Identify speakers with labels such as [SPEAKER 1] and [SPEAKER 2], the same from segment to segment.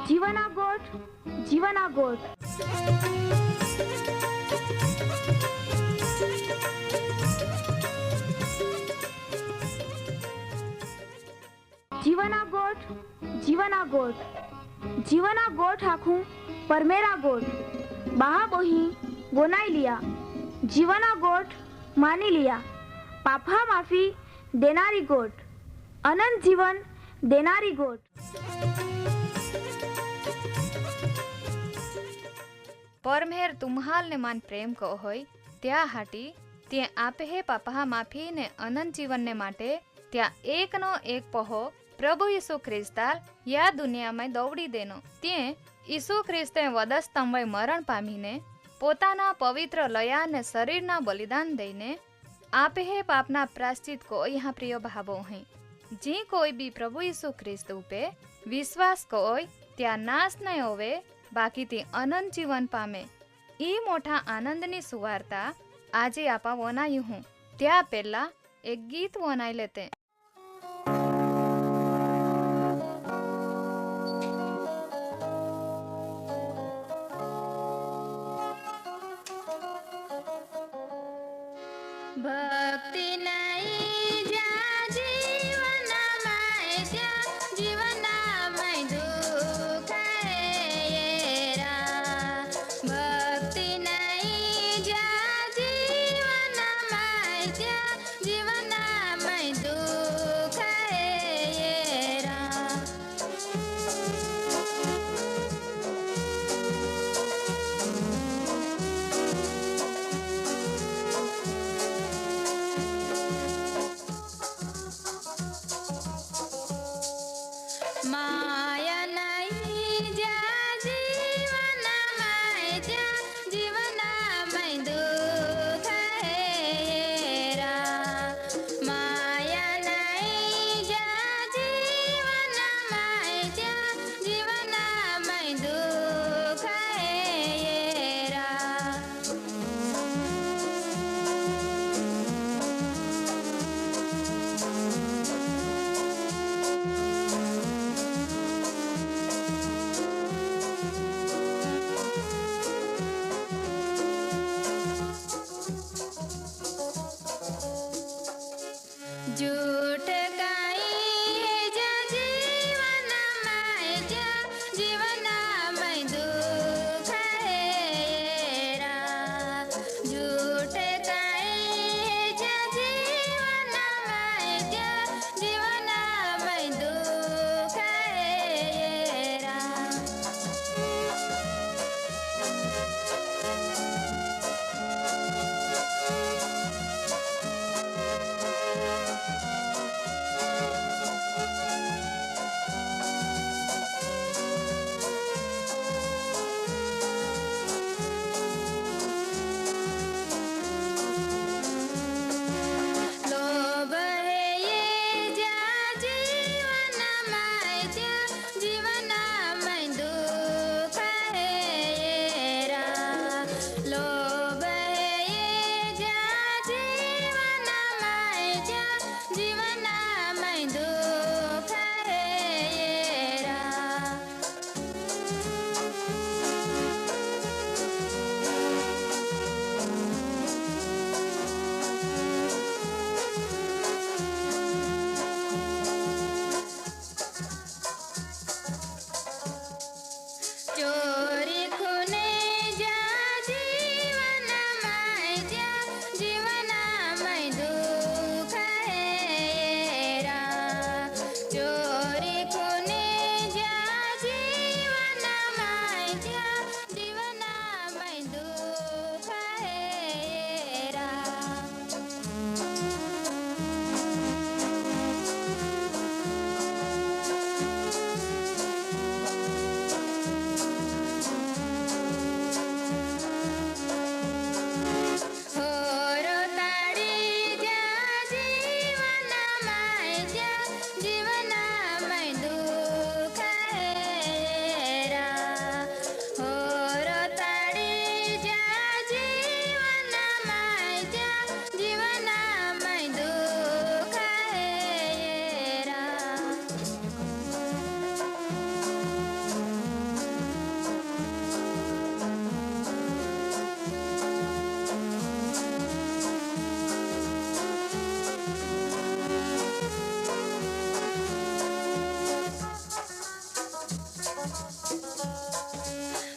[SPEAKER 1] જીવના ગોઠ જીવના ગોઠ जीवना गोठ जीवना गोठ जीवना गोठ आखू परमेरा गोठ बहा बोही बोनाई लिया जीवना गोठ मानी लिया पापा माफी देनारी गोठ अनंत जीवन देनारी गोठ।
[SPEAKER 2] परमेर तुम्हाल ने मान प्रेम को होय त्या हाटी ते आपे हे पापा माफी ने अनंत जीवन ने माटे त्या एक नो एक पहो प्रभु यीशु ख्रिस्ताल या दुनिया में दौड़ी देनो ते यीशु ख्रिस्ते वधस्तंभे मरण पामीने पोताना पवित्र लया ने शरीरना बलिदान दईने आपे हे पापना प्रायश्चित को यहाँ प्रिय भावो हैं। जी कोई भी प्रभु यीशु ख्रिस्त पे विश्वास कोय त्या नाश नहीं होवे बाकी ते अनंत जीवन पामे। ई मोटा आनंदनी सुवार्ता आजे आपा वनायु हूँ त्या पहला एक गीत वनाई लेते।
[SPEAKER 3] भक्ति नहीं जा जीवन में जा जीवन में दुख है रा भक्ति नहीं जा जीवन में जा जीवन में दुख है रा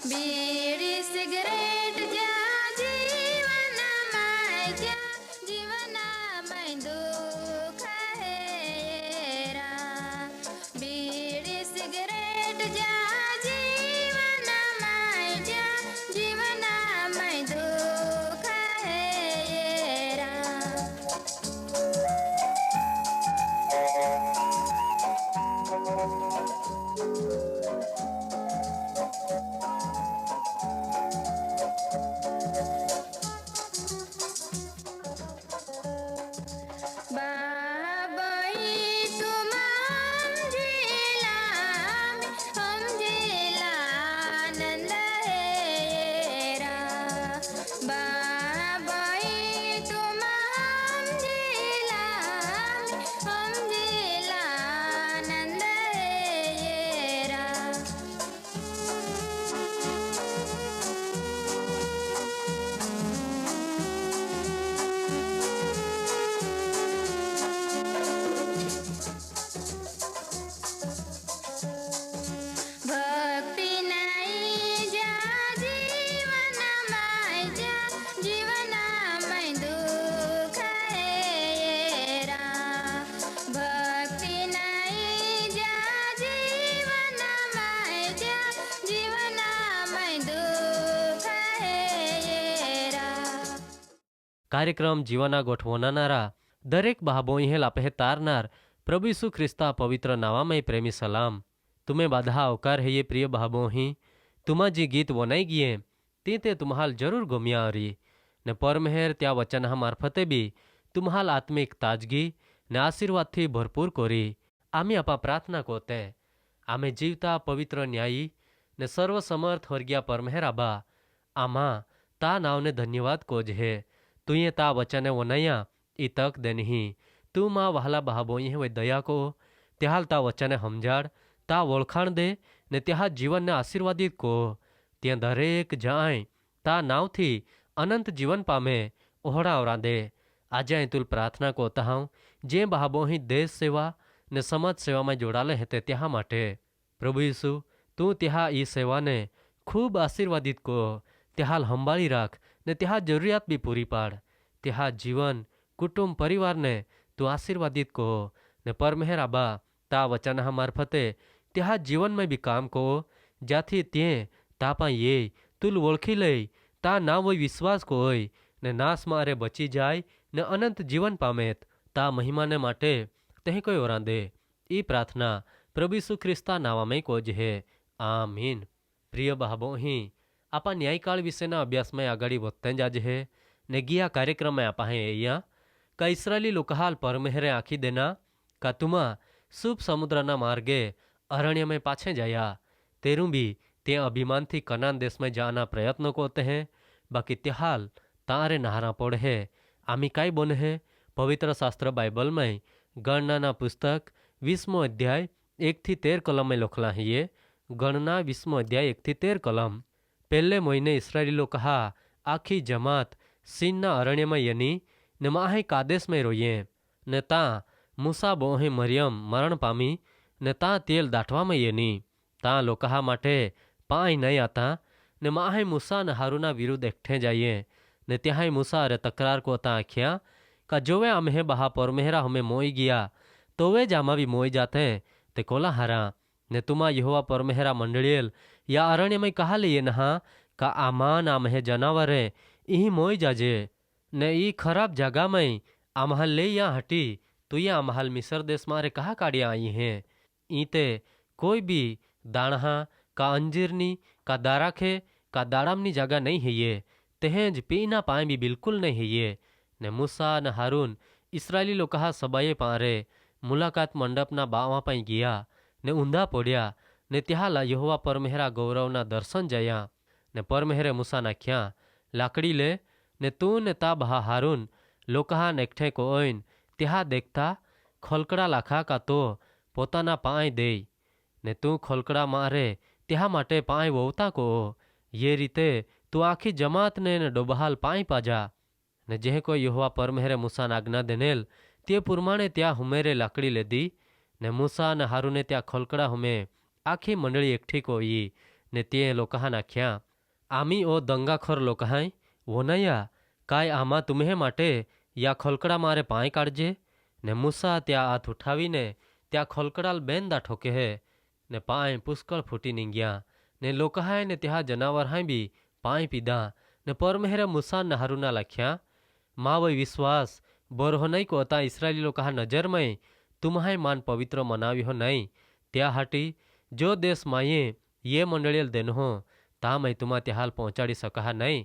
[SPEAKER 3] બીડી સિગરેટ જ્યાં જીવનમાં જ્યાં જીવનમાં દુઃખ હેરા બીડી સિગરેટ જ્યાં જીવનમાં જ્યાં જીવનમાં દુઃખ હેરા બાબાઈ તુમ સમજેલા નંદ હેરા બાબાઈ તુમ સમજેલા નંદ હેરા ભક્તિ નહીં જ્યાં જીવનમાં જ્યાં જીવનમાં દુઃખ હેરા ભક્તિ નહીં જ્યાં જીવનમાં જ્યાં જીવનમાં દુઃખ હેરા
[SPEAKER 4] કાર્યક્રમ જીવાના ગોઠવનારા દરેક બહાબોઈ લાપે તારનાર પ્રભુ ઈસુ ખ્રિસ્તા પવિત્ર નાવામય પ્રેમી સલામ तुम्हें बाधा अवकार है ये प्रिय बहाबो ही तुम्हा जी गीत वनाई गिये ते तुम्हाल जरूर गम्या अरी ने परमेहर त्या वचन मार्फते बी तुम्हाल आत्मिक ताजगी ने आशीर्वाद थी भरपूर कोरी आमी आपा प्रार्थना कोते आमे जीवता पवित्र न्यायी ने सर्वसमर्थ वर्ग्या परमेहर आबा आमा ता नावने धन्यवाद कोज है तुये ता वचने वनाया ई तक देनी तू माँ वहला बहाबोई वे दया को त्याल ता वचने हमजाड़ ता ओळखाण दे ने त्या जीवन ने आशीर्वादित को त्या दरेक जाय ता नावथी अनंत जीवन पामे ओहड़ा दे આજે તુલ પ્રાર્થના કોતા હું જે બહાબોહી દેશ સેવા ને સમાજ સેવામાં જોડાલે હતે ત્યાં માટે પ્રભુ ઈસુ તું ત્યાં ઈ સેવાને ખૂબ આશીર્વાદિત કો ત્યાં સંભાળી રાખ ને ત્યાં જરૂરિયાત બી પૂરી પાડ ત્યાં જીવન કુટુંબ પરિવારને તું આશીર્વાદિત કો ને પરમેહર આબા તા વચન મારફતે ત્યાં જીવનમાં બી કામ કો જ્યાંથી તે તાપા ये તુલ ઓળખી લઈ તા ના હોય વિશ્વાસ કોઈ ને નાશ મારે બચી જાય ને અનંત જીવન પામેત તા મહિમાને માટે તે કોઈ ઓરાંદે એ પ્રાર્થના પ્રભુ ઈસુ ખ્રિસ્તા નાવામય કોજ હે આમીન પ્રિય બહાબો અહીં આપા ન્યાયકાળ વિશેના અભ્યાસમાં આગળ વધતા જાજ હે ને ગયા કાર્યક્રમમાં આપા હે અહીંયા का इस्राएली लोकहाल परमेहरे आखी देना का तुमा शुभ समुद्रना मार्गे अरण्य में पाछे जाया तेरू भी ते अभिमान थी कनान देश में जाना प्रयत्न कोते हैं बाकी त्याहाल तारे नहारा पड़ है आमी काई बोने है पवित्र शास्त्र बाइबल में गणना पुस्तक 20मो अध्याय 1-13 कलम में लखला है ये गणना 20मो अध्याय 1-13 कलम पहले महीने इस्राएली लोग कहा आखी जमात सीन अरण्य में यनी ने माहे कादेश में रोये ने ता मूसा बोहे मरियम मरण पामी ने ता तेल दाटवा में येनी ता लोकहा माटे पाई नहीं आता ने माहे मूसा ने हारूना विरुद्ध एकठे जाइए ने त्याहाई मूसा अरे तकरार को ता आख्या का जोवे आमे बहा परमेहरा हमें मोई गया तो वे जामा भी मोई जाते ते कोला हारा ने तुमा यहोवा परमेहरा मंडलियल या अरण्य में कहा लिए नहा का आमान आमहे जनावरे यही मोई जाजे ने ई खराब जगह में आमहल ले या हटी तो ये आमहल मिस्र देश मारे कहा काढ़िया आई हैं ईते कोई भी दाणहा का अंजीरनी का दाराखे का दाड़ामनी जगह नहीं है ये तहेज पीना पाए भी बिल्कुल नहीं है ये ने मूसा ने हारून इस्राएली लोग कहा सबाए पारे मुलाकात मंडपना बावा पाई गया ने ऊंधा पड़िया ने त्याला यहोवा परमेहरा गौरवना दर्शन जया ने परमेहरे मूसा नाख्या लाकड़ी ले ने तू ने ता बहा हारून लोकहा नेकठे को ओइन त्या देखता खोलकड़ा लाखा का तो पोताना पाए दे ने तू खोलकड़ा मारे त्या माटे पाए वोता को ये रीते तू आखी जमात ने डोबहाल पाई पाजा ने जे कोई यहोवा परमेहरे मूसा ने आज्ञा देनेल ते पुरमाणे त्या हुमेरे लाकड़ी ले दी ने मूसा ने हारूने त्या खोलकड़ा हुमे आखी मंडळी एकठी कोई ने ते लोकांना नाख्या आम्ही ओ दंगाखोर लोकांय वनया काय आमा तुम्हे માટે યા ખોલકડા મારે પાય કાઢજે ને મૂસા ત્યાં હાથ ઉઠાવીને ત્યાં ખોલકડાલ બેંદા ઠોકે હે ને પાય પુષ્કળ ફૂટી નીંગ્યા ને લોકાએ ને ત્યાં જનાવરાય બી પાય પીધા ને પરમેહરે મૂસા ને હારુના લખ્યા માવય વિશ્વાસ બોરહો નહીં કોતા ઇસરાયેલી લોકા નજરમય તુમ્હાય માન પવિત્ર મનાવ્યો નહીં त्या हाटी जो देश माये ये मंडळील देनहो तामय तुमा त्या हाल पहुंचाड़ी सका नहीं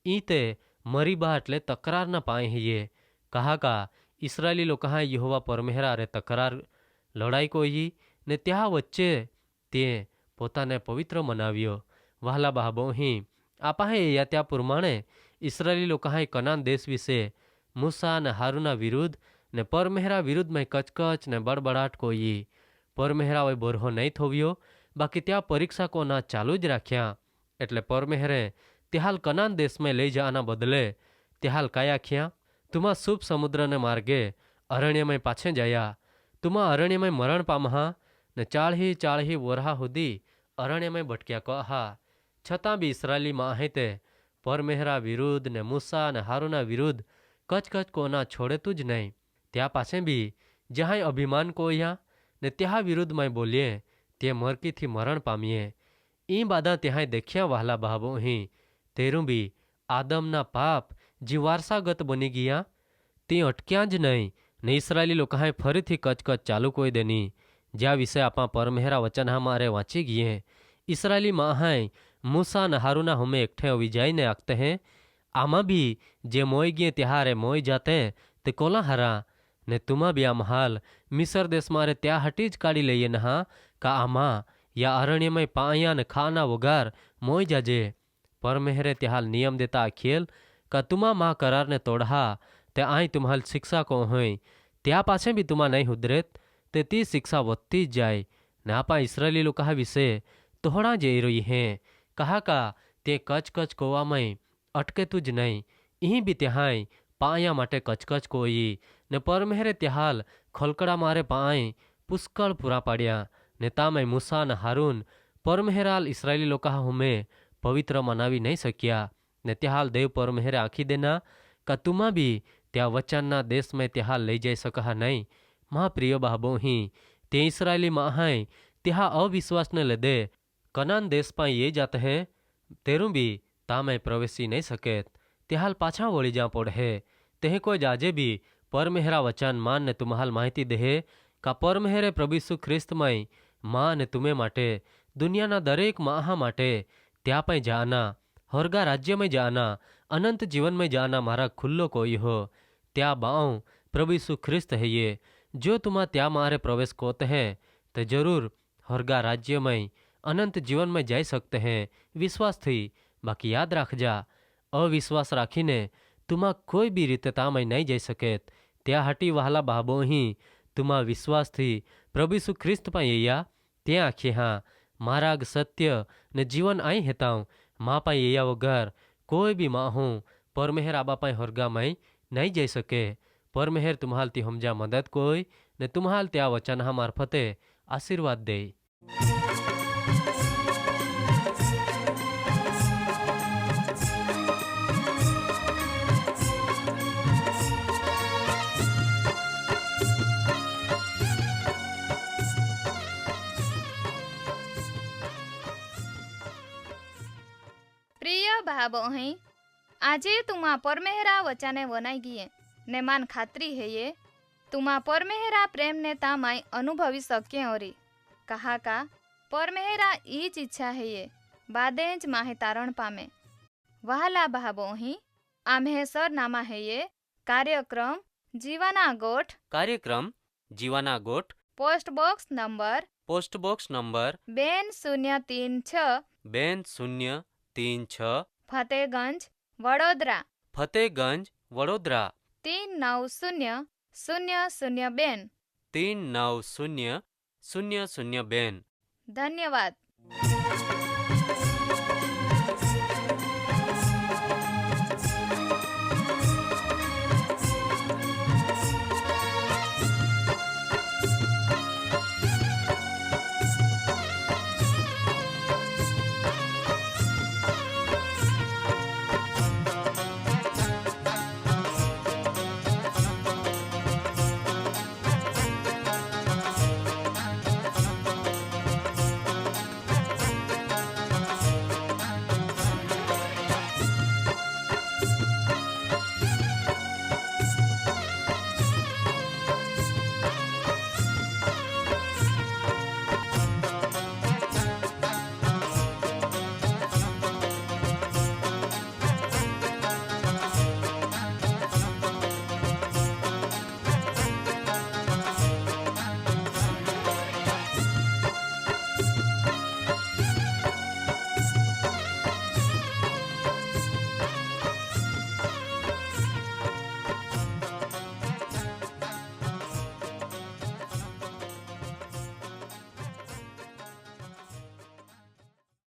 [SPEAKER 4] ईते मरी बा એટલે तकरार न पाए हिये कहा का इस्राएली लोग कहा यहोवा परमेहरा रे तकरार लड़ाई कोई ने त्या वच्चे ते પોતાને પવિત્ર મનાવ્યો વહાલા બહાબોહી આપાહે યા त्या પ્રમાણે ઇસ્રાએલી લોકોએ કનાન દેશ વિશે મૂસા ને હારુના વિરુદ્ધ ને પરમેહરા વિરુદ્ધમાં કચકચ ને બડબડાટ કોઈ પરમેહરાએ બોરહો નહીં થોવ્યો બાકી ત્યાં પરીક્ષા કોના ચાલુ જ રાખ્યા એટલે પરમેહરે તે હાલ કનાન દેશમાં લઈ જવાના બદલે તે હાલ કાયા ખ્યા તુમા શુભ સમુદ્રને માર્ગે અરણ્યમય પાછે જયા તુમા અરણ્યમય મરણ પામહા ને ચાળહી વરહા સુધી અરણ્યમય ભટક્યા કહા છતાં બી ઇસ્રાયેલી માહે તે પરમેહરા વિરુદ્ધ ને મૂસા ને હારુના વિરુદ્ધ કચકચ કોના છોડે તું જ નહીં ત્યાં પાછે બી જ્યાં અભિમાન કોયા ને ત્યાં વિરુદ્ધમાં બોલીએ તે મરકીથી મરણ પામીએ ई बादा ત્યાં દેખ્યા વહાલા ભાવોહી તેરું બી આદમના પાપ જે વારસાગત બની ગયા તે અટક્યા જ નહીં ને ઇસ્રાયેલી લોકોએ ફરીથી કચકચ ચાલુ કોઈ દેની જ્યાં વિશે આપણા પરમેહરા વચન हमारे વાંચી ગયે ઇસ્રાયેલી માહાય મૂસા ને હારુના હમે એકઠે વિજાઈને આખતે हैं આમાં બી જે મોઈ ગયે ત્યારે મોઈ જાતે તે કોલા હરા ને तुमा बी आम हाल मिसर देश मारे त्या हटी ज काढ़ी लईए नहा का आमा या अरण्यमय पाया ने खाना वगार मोई जाजे परमेहरे त्याहाल नियम देता अखियल का तुमा माँ करार ने तोड़ा ते आई तुम्हाल शिक्षा को होई त्या पाछे भी तुमा नहीं हुदरेत ते ती शिक्षा वत्ती जाए ने आपा इसराइली लोग कहा विषे तोहड़ा जे रही हैं कहा का ते कच कच कोवा मई अटके तुझ नहीं यहीं भी त्याहाई पाया माटे कचकच कोई ने परमेहरे त्याहाल खोलकड़ा मारे पाए पुष्कळ पूरा पाड्या नेतामय मूसा न हारून परमेहराल इस्राएली लोका हुमे पवित्र मनावी नहीं सक्या ने त्याहाल देव परमेहरे आखी देना का तुमा भी त्या वचनना देश में त्याहाल लई जाई सका नहीं मां प्रिय बाबोही ते इस्राएली माहाय त्या अविश्वास ने लेदे कनान देश पा ये जाते हैं तेरू भी तामय प्रवेशी नहीं सकेत त्याहाल पाछा वળી जा पड़े तेह कोई जाजे भी परमेहरा वचन मान ने तुम्हाल माहिती देहे का परमेहरे प्रभु यीशु ख्रिस्तमय मां ने तुम्हें माटे दुनियाना दरेक माहा माटे त्या पे जाना होरगा राज्य में जाना अनंत जीवन में जाना मारा खुल्लो कोई हो त्या बाओ प्रभु यीशु ख्रिस्त है ये जो तुम्हा त्या मारे प्रवेश कोते हैं तो जरूर होरगा राज्य में अनंत जीवन में जाई सकते हैं विश्वास थी बाकी याद राख जा अविश्वास राखीने तुमा कोई भी रीते तामय नहीं जाई सकेत त्या हटी वहाला बाबो ही तुमा विश्वास थी प्रभु यीशु ख्रिस्त पाया त्या आखे हाँ माराग सत्य ने जीवन आई हेताऊं माँ पाया वगर कोई भी माँ हूँ परमेहर आबा पाए होरगा मई नहीं जाई सके परमेहर तुम्हाल ती हमजा मदद कोई ने तुम्हाल त्या वचन हा मार्फते आशीर्वाद दे
[SPEAKER 2] भाबोही आजे तुमा परमेहरा वचने वनाई गिये ने मान खात्री है ये तुमा परमेहरा प्रेम ने तामाई अनुभवी सके औरी कहा का परमेहरा ईच इच्छा है ये बादेज माहे तारण पामे वहाला भाबोही आम्हे सरनामा है ये कार्यक्रम जीवाना गोठ post box number
[SPEAKER 4] 2036
[SPEAKER 2] Fatehganj Vadodara 390002
[SPEAKER 4] 390002
[SPEAKER 2] धन्यवाद।